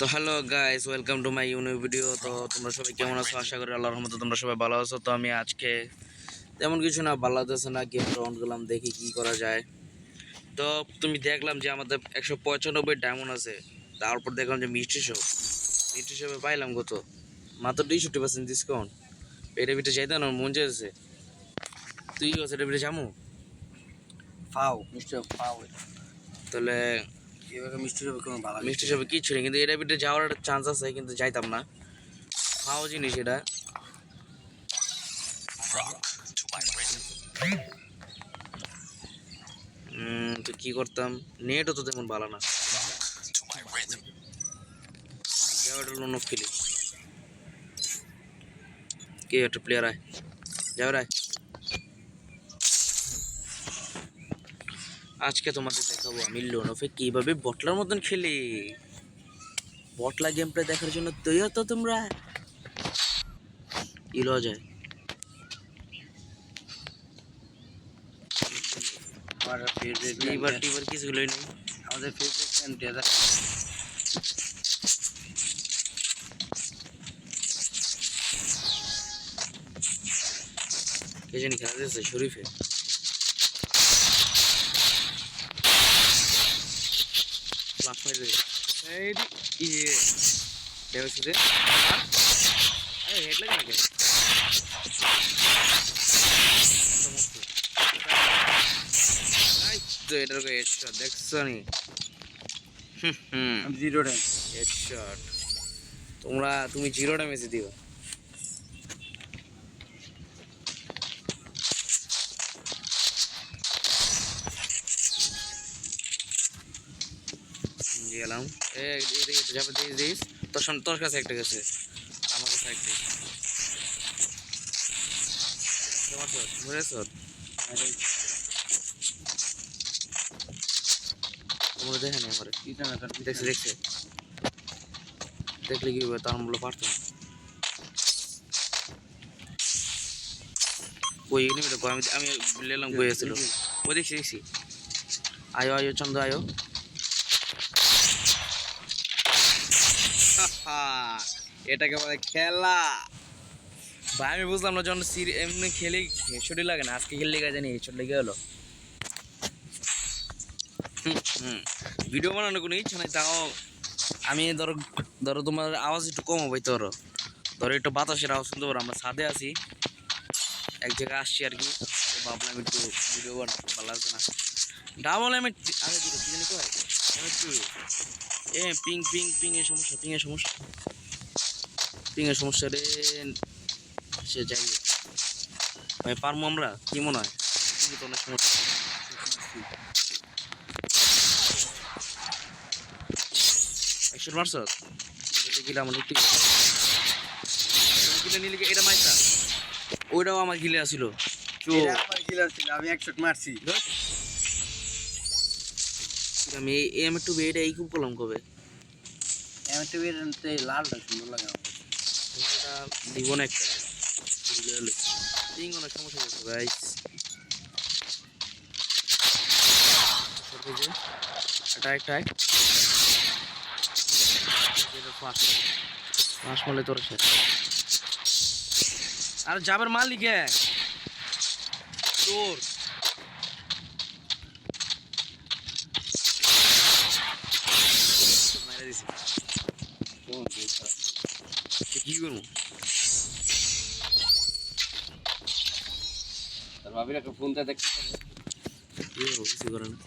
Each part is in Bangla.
তো hello guys, welcome to my new video. তো তোমরা সবাই কেমন আছো? আশা করি আল্লাহর রহমতে তোমরা সবাই ভালো আছো। তো আমি আজকে তেমন কিছু না, ভালো লাগতেছে না, গেমটা অন করলাম, দেখি কি করা যায়। তো তুমি দেখলাম যে আমাদের 195 ডায়মন্ড আছে। তারপর দেখলাম যে মিষ্টি শপে পাইলাম কত, মাত্র 62% ডিসকাউন্ট। এটা বিটে যাইতে না মন চাইছে। তুই কি এটা বিটে যাবো? ফাও মিষ্টি ফাও তাহলে এভাবে মিষ্টি হবে কোনো ভালো মিষ্টি শপে কিছু নেই, কিন্তু এটা বিটে যাওয়ার একটা চান্স আছে, কিন্তু যাইতাম না। খাওয়া জিনিস এটা। তো কি করতাম, নেটও তো তেমন ভালো না। লোন অফ খেলি কে একটা প্লেয়ার আয়, যাও রায়। আজকে তোমাদের দেখাবো আমি লোন অফে কিভাবে বটলার মতন খেলি। বটলা গেম প্লে দেখার জন্য তৈরি তো তোমরা। ইলো যায় আমার ফেভারিট এইবার টিবার কিছুগুলোই নেই। আমাদের ফেভারিট গেম ডেজার্ট। কে জানি খেলা দিয়েছে শরীফে। লাফ মারবে এই ইয়ে ড্যামেজ দিতে। আরে হেড লাগে নাকি? তো এটার হেডশট দেখছো নি? আমি জিরো টাইম হেডশট। তুমি জিরো ড্যামেজ দিও। গেলাম এদিকে যাবে, দিস তোর কাছে একটা গেছে, আমার কাছে একটা বুঝেছ। তোমরা দেখে নি আমার দেখছে দেখলে কি হবে, তার বলে পারতো না। ওই এনিমিটা আমি লেলাম গিয়েছিল। ওই দেখছি আয়ো চন্দ্র আয়ো। এটাকে বলে খেলা ভাই। আমি বুঝলাম না, যখন এমনি খেলে হেডশটই লাগে না, আজকে খেললে জানি হেডশট লেগে হলো। ভিডিও বানানোর কোনো ইচ্ছা নাই, তাও আমি ধরো তোমার আওয়াজ একটু কম হবে। ধরো একটু বাতাসের আওয়াজ শুনতে পারো। আমরা ছাদে আছি, এক জায়গায় আসছি আর কি। তো ভাবলাম একটু ভিডিও বানাতে, ভালো লাগছে না। ডাবল এম আগে দিল কি জানি কয় পিং এর সমস্যা রে। সে যাই ভাই, পারবো আমরা? কি মনে হয় তো অনেক সমস্যা। একশো মারছ গিলে আমার গিলে নিলে এটা মাইতা, ওইটাও আমার গিলে আসিল। আমি একশট মারছি। আমি এম একটু বেড এই খুব করলাম কবে। লালটা সুন্দর লাগে এটা দিব না একটা অনেক সমস্যা হয়েছে গাইস। একটা পাঁচ মারলে তোর শেষ। আর যাবার মালিক তোর কি করবো? তার ভাবির একটা ফোনটা দেখতে কি করবো? কিছু করে না।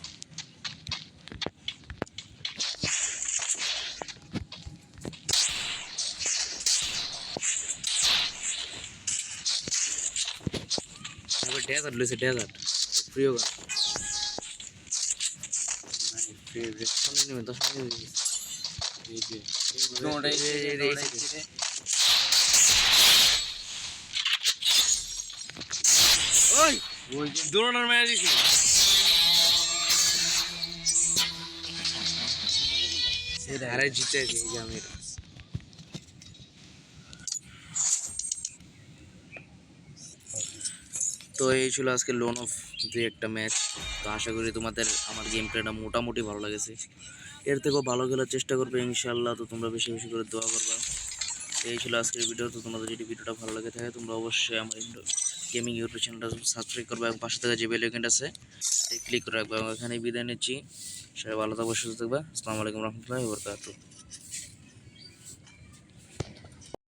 ডেজার্ট লইছে, ডেজার্ট প্রিয় গান। ফেভারিট। 10 মিনিট ওই ওই দৌড়ানোর মেয়ে দিছি। আরে জিতেছি এই যে আমি। তো এই ছিল আজকে লোন অফ 2 একটা ম্যাচ। তো আশা করি তোমাদের আমার গেম প্লেটা মোটামুটি ভালো লেগেছে। এর থেকেও ভালো খেলার চেষ্টা করবে ইনশাআল্লাহ। তো তোমরা বেশি বেশি করে দোয়া করবা। তো এই ছিল আজকের ভিডিও। তো তোমাদের যদি ভিডিওটা ভালো লাগে থাকে তোমরা অবশ্যই আমার গেমিং ইউটিউব চ্যানেলটা সাবস্ক্রাইব করবে এবং পাশে থাকা যে বেল আইকনটা আছে ক্লিক করে রাখবে। এবং এখানেই বিদায় নিচ্ছি। সবাই ভালো থাকবে, সুস্থ থাকবে। আসসালামু আলাইকুম রহমতুল্লাহি ওয়া বারাকাতুহু।